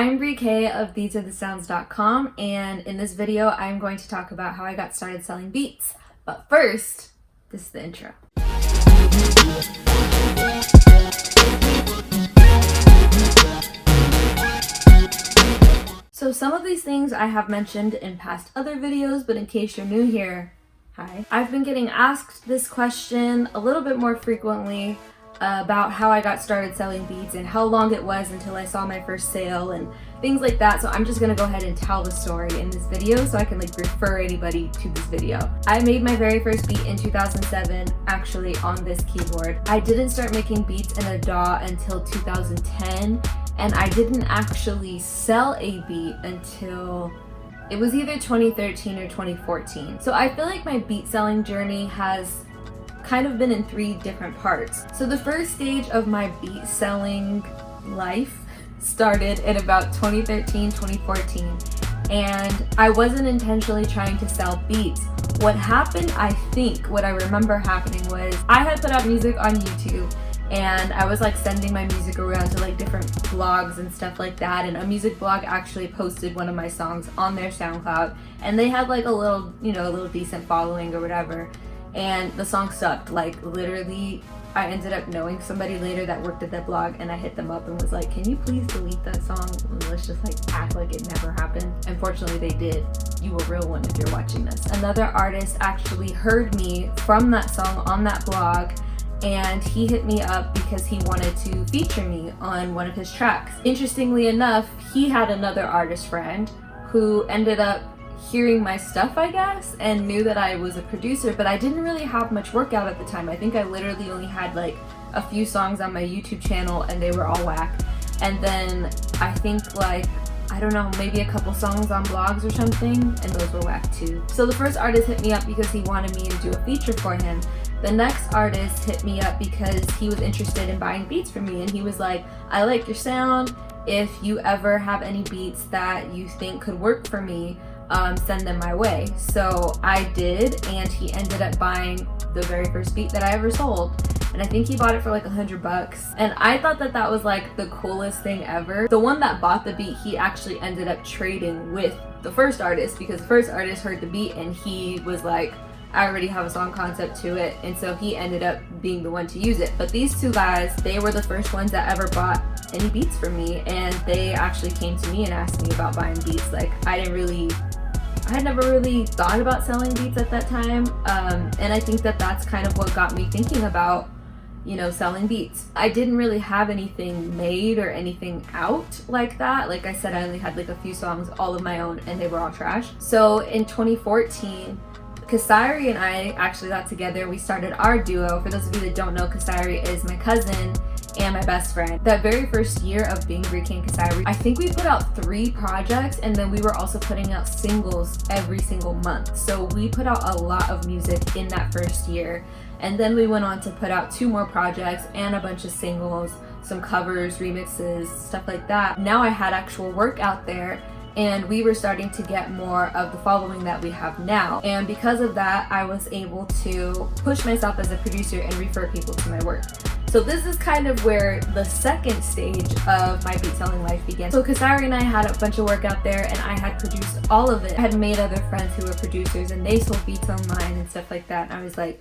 I'm Brie K of TheseAreTheSounds.com, and in this video I'm going to talk about how I got started selling beats. But first, this is the intro. So some of these things I have mentioned in past other videos, but in case you're new here, hi. I've been getting asked this question a little bit more frequently about how I got started selling beats and how long it was until I saw my first sale and things like that. So I'm just gonna go ahead and tell the story in this video so I can refer anybody to this video. I made my very first beat in 2007, actually on this keyboard. I didn't start making beats in a DAW until 2010, and I didn't actually sell a beat until it was either 2013 or 2014. So I feel like my beat selling journey has kind of been in three different parts. So the first stage of my beat selling life started in about 2013, 2014, and I wasn't intentionally trying to sell beats. What happened, what I remember happening was I had put out music on YouTube, and I was sending my music around to different blogs and stuff like that, and a music blog actually posted one of my songs on their SoundCloud, and they had a little decent following or whatever. And the song sucked. Literally, I ended up knowing somebody later that worked at that blog, and I hit them up and was like, can you please delete that song? And let's just act like it never happened. Unfortunately, they did. You a real one if you're watching this. Another artist actually heard me from that song on that blog, and he hit me up because he wanted to feature me on one of his tracks. Interestingly enough, he had another artist friend who ended up hearing my stuff, I guess, and knew that I was a producer, but I didn't really have much work out at the time. I think I literally only had a few songs on my YouTube channel, and they were all whack. And then I think I don't know, maybe a couple songs on blogs or something, and those were whack too. So the first artist hit me up because he wanted me to do a feature for him. The next artist hit me up because he was interested in buying beats from me, and he was like, I like your sound. If you ever have any beats that you think could work for me, send them my way. So I did, and he ended up buying the very first beat that I ever sold. And I think he bought it for $100. And I thought that that was the coolest thing ever. The one that bought the beat, he actually ended up trading with the first artist, because the first artist heard the beat and he was like, I already have a song concept to it, and so he ended up being the one to use it. But these two guys, they were the first ones that ever bought any beats from me, and they actually came to me and asked me about buying beats. I had never really thought about selling beats at that time, and I think that that's kind of what got me thinking about, selling beats. I didn't really have anything made or anything out like that. Like I said, I only had a few songs all of my own, and they were all trash. So in 2014, Kasari and I actually got together. We started our duo. For those of you that don't know, Kasari is my cousin and my best friend. That very first year of being Brie K and Kasari, I think we put out 3 projects, and then we were also putting out singles every single month. So we put out a lot of music in that first year. And then we went on to put out 2 more projects and a bunch of singles, some covers, remixes, stuff like that. Now I had actual work out there, and we were starting to get more of the following that we have now. And because of that, I was able to push myself as a producer and refer people to my work. So this is kind of where the second stage of my beat selling life began. So Kasari and I had a bunch of work out there, and I had produced all of it. I had made other friends who were producers, and they sold beats online and stuff like that. And I was like,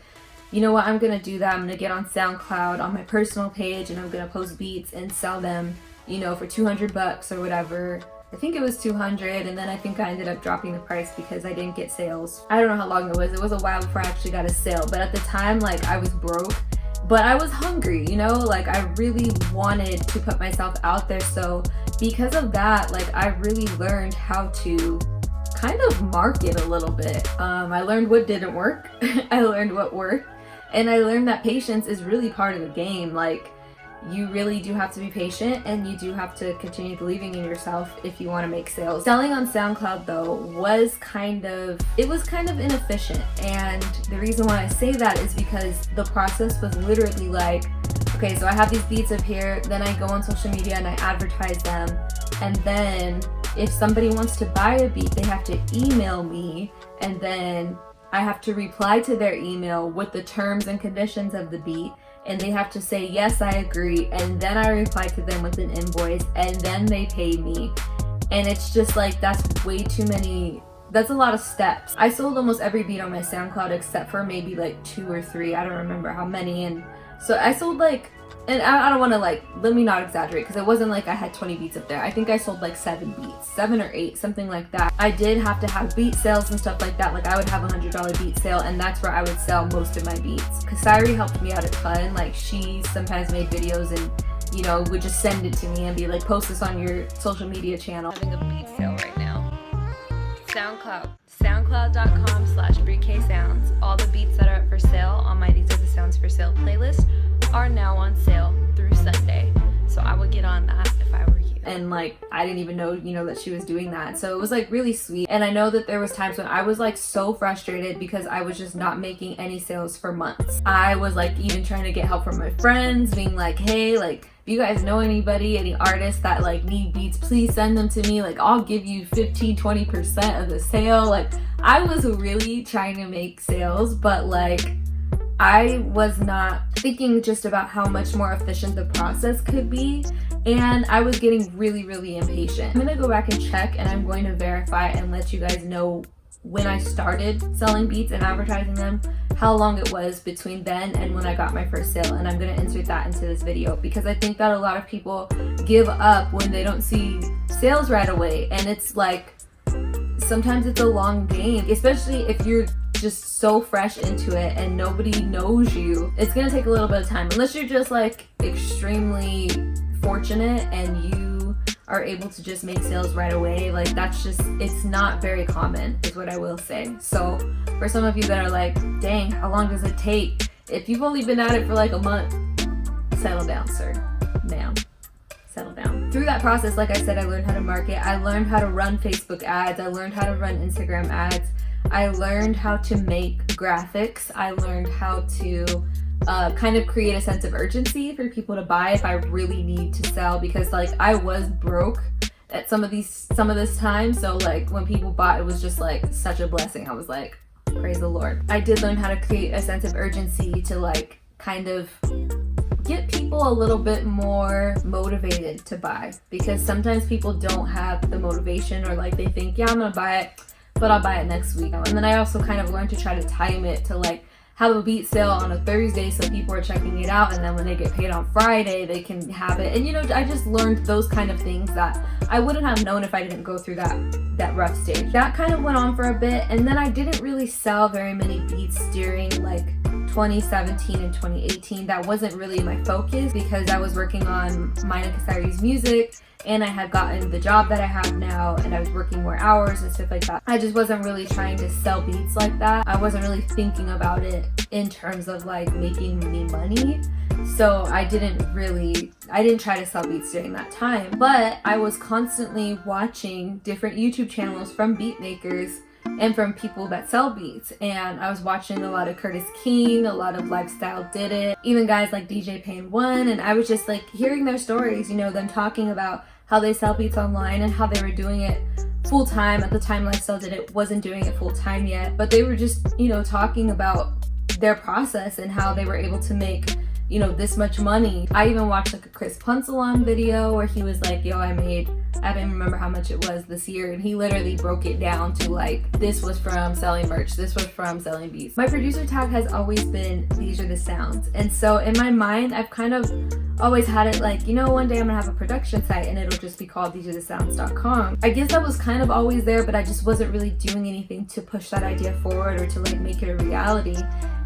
you know what, I'm gonna do that. I'm gonna get on SoundCloud on my personal page, and I'm gonna post beats and sell them, for $200 or whatever. I think it was 200, and then I think I ended up dropping the price because I didn't get sales. I don't know how long it was. It was a while before I actually got a sale, but at the time, I was broke, but I was hungry, I really wanted to put myself out there. So because of that, I really learned how to kind of market a little bit. I learned what didn't work. I learned what worked, and I learned that patience is really part of the game. You really do have to be patient, and you do have to continue believing in yourself if you want to make sales. Selling on SoundCloud though was kind of inefficient, and the reason why I say that is because the process was literally okay, so I have these beats up here, then I go on social media and I advertise them, and then if somebody wants to buy a beat, they have to email me, and then I have to reply to their email with the terms and conditions of the beat. and they have to say, yes, I agree, and then I reply to them with an invoice, and then they pay me. And it's just like, that's way too many, that's a lot of steps. I sold almost every beat on my SoundCloud except for maybe like 2 or 3, I don't remember how many. And so I sold like, and I don't want to like, let me not exaggerate, because it wasn't like I had 20 beats up there. I think I sold like 7 beats, 7 or 8, something like that. I did have to have beat sales and stuff like that. Like I would have a $100 beat sale, and that's where I would sell most of my beats. Kasari helped me out a ton. Like she sometimes made videos and, you know, would just send it to me and be like, post this on your social media channel. Having a beat sale right now. SoundCloud. SoundCloud.com/BreeKSounds. All the beats that are up for sale on my These Are the Sounds for Sale playlist are now on sale through Sunday. So I would get on that if I were you. And like, I didn't even know, you know, that she was doing that. So it was like really sweet. And I know that there was times when I was like so frustrated because I was just not making any sales for months. I was like even trying to get help from my friends, being like, hey, like, if you guys know anybody, any artists that like need beats, please send them to me. Like I'll give you 15-20% of the sale. Like I was really trying to make sales, but like I was not thinking just about how much more efficient the process could be, and I was getting really, really impatient. I'm gonna go back and check, and I'm going to verify and let you guys know when I started selling beats and advertising them, how long it was between then and when I got my first sale, and I'm gonna insert that into this video because I think that a lot of people give up when they don't see sales right away, and it's like, sometimes it's a long game, especially if you're just so fresh into it and nobody knows you. It's gonna take a little bit of time, unless you're just like extremely fortunate and you are able to just make sales right away. Like that's just, it's not very common is what I will say. So for some of you that are like, dang, how long does it take? If you've only been at it for like a month, settle down, sir, ma'am. Settle down. Through that process, like I said, I learned how to market. I learned how to run Facebook ads. I learned how to run Instagram ads. I learned how to make graphics. I learned how to kind of create a sense of urgency for people to buy if I really need to sell, because like I was broke at some of this time. So like when people bought, it was just like such a blessing. I was like, praise the Lord. I did learn how to create a sense of urgency to like kind of get people a little bit more motivated to buy, because sometimes people don't have the motivation, or like they think, yeah, I'm gonna buy it, but I'll buy it next week. And then I also kind of learned to try to time it to like have a beat sale on a Thursday so people are checking it out, and then when they get paid on Friday they can have it. And you know, I just learned those kind of things that I wouldn't have known if I didn't go through that rough stage. That kind of went on for a bit, and then I didn't really sell very many beats during like 2017 and 2018. That wasn't really my focus because I was working on mine and Kasari's music, and I had gotten the job that I have now, and I was working more hours and stuff like that. I just wasn't really trying to sell beats like that. I wasn't really thinking about it in terms of like making me money. So I didn't try to sell beats during that time, but I was constantly watching different YouTube channels from beat makers and from people that sell beats. And I was watching a lot of Curtis King, a lot of Lifestyle Did It, even guys like DJ Pain 1, and I was just like hearing their stories, you know, them talking about how they sell beats online and how they were doing it full time. At the time Lifestyle Did It wasn't doing it full time yet, but they were just, you know, talking about their process and how they were able to make, you know, this much money. I even watched like a Chris Punsalon video where he was like, yo, I don't even remember how much it was this year, and he literally broke it down to like, this was from selling merch, this was from selling beats. My producer tag has always been These Are the Sounds, and so in my mind I've kind of always had it like, you know, one day I'm gonna have a production site and it'll just be called thesearethesounds.com. I guess that was kind of always there, but I just wasn't really doing anything to push that idea forward or to like make it a reality.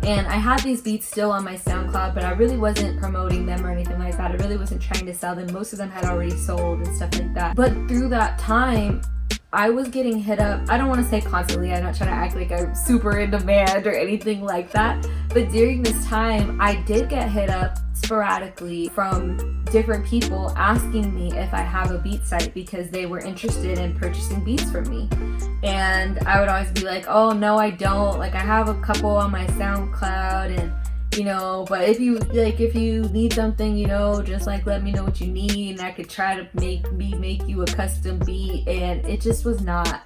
And I had these beats still on my SoundCloud, but I really wasn't promoting them or anything like that. I really wasn't trying to sell them. Most of them had already sold and stuff like that. But through that time, I was getting hit up. I don't want to say constantly. I'm not trying to act like I'm super in demand or anything like that. But during this time, I did get hit up sporadically from different people asking me if I have a beat site because they were interested in purchasing beats from me. And I would always be like, oh no, I don't. Like I have a couple on my SoundCloud, and you know, but if you need something, you know, just like let me know what you need and I could try to make you a custom beat. And it just was not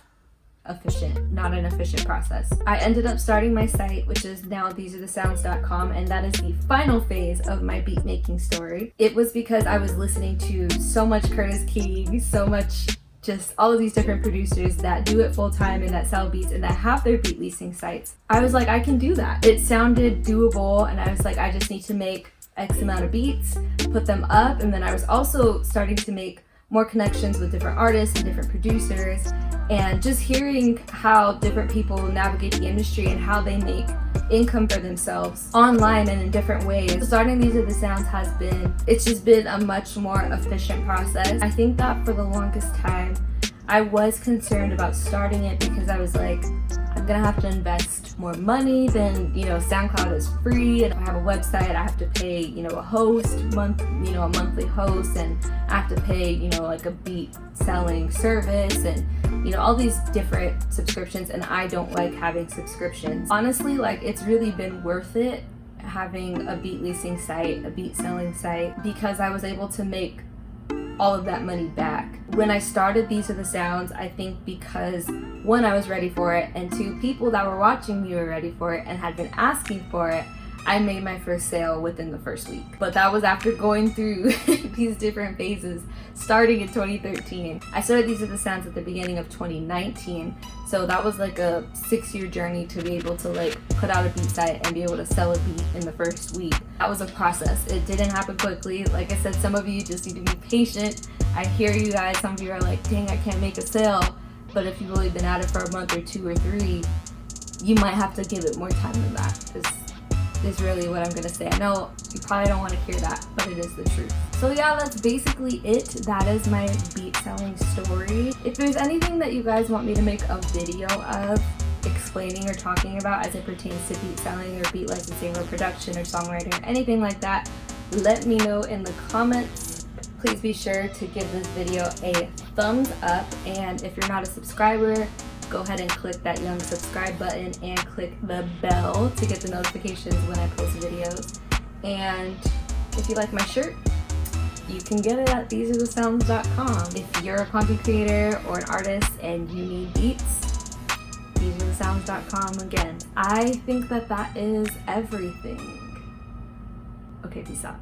not an efficient process. I ended up starting my site, which is now thesearethesounds.com, and that is the final phase of my beat making story. It was because I was listening to so much Curtis King, so much just all of these different producers that do it full time and that sell beats and that have their beat leasing sites. I was like, I can do that. It sounded doable, and I was like, I just need to make X amount of beats, put them up, and then I was also starting to make more connections with different artists and different producers, and just hearing how different people navigate the industry and how they make income for themselves online and in different ways. Starting These Are The Sounds it's just been a much more efficient process. I think that for the longest time, I was concerned about starting it because I was like, I'm gonna have to invest more money than, SoundCloud is free, and I have a website, I have to pay, a monthly host, and I have to pay, like a beat selling service, and all these different subscriptions, and I don't like having subscriptions. Honestly, like, it's really been worth it having a beat leasing site, a beat selling site, because I was able to make all of that money back. When I started These Are The Sounds, I think because one, I was ready for it, and two, people that were watching me were ready for it and had been asking for it, I made my first sale within the first week. But that was after going through these different phases, starting in 2013. I started These Are The Sounds at the beginning of 2019, so that was like a 6-year journey to be able to put out a beat site and be able to sell a beat in the first week. That was a process. It didn't happen quickly. Like I said, some of you just need to be patient. I hear you guys. Some of you are like, dang, I can't make a sale. But if you've only been at it for a month or 2 or 3, you might have to give it more time than that. Is really what I'm gonna say. I know you probably don't want to hear that, but it is the truth. So yeah, that's basically it. That is my beat selling story. If there's anything that you guys want me to make a video of explaining or talking about as it pertains to beat selling or beat licensing or production or songwriting or anything like that, let me know in the comments. Please be sure to give this video a thumbs up, and if you're not a subscriber, go ahead and click that young subscribe button and click the bell to get the notifications when I post videos. And if you like my shirt, you can get it at thesearethesounds.com. If you're a content creator or an artist and you need beats, thesearethesounds.com again. I think that is everything. Okay, peace out.